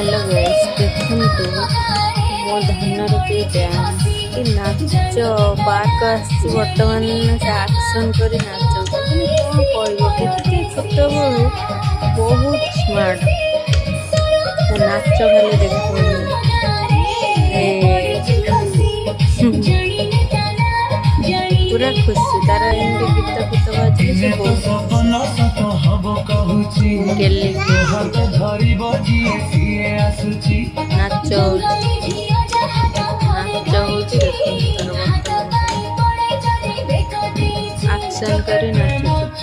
hello guys देखंतु मो धनर के डांस कि नाच पार्क आसी वर्तमान से एक्शन करी नाच कहबो केते छोट बड़ू बहुत स्मार्ट नाच खाली देखो पूरा खुशी तार एमती गीत गीत बाजले से नाच एक्शन करे नाच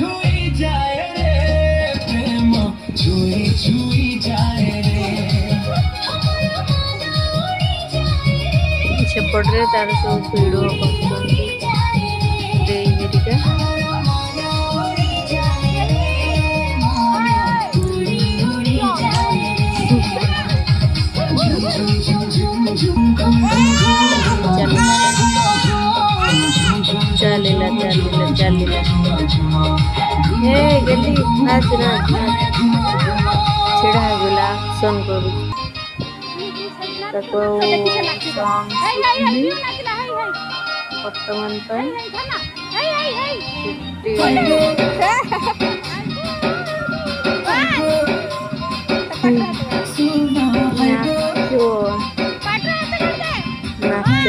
सेपटे तार सब भिड़ चलिला चलिला चलिला हे गली नाच नाच छिड़ा गला एक्शन करू ताको वर्तमान पर नाच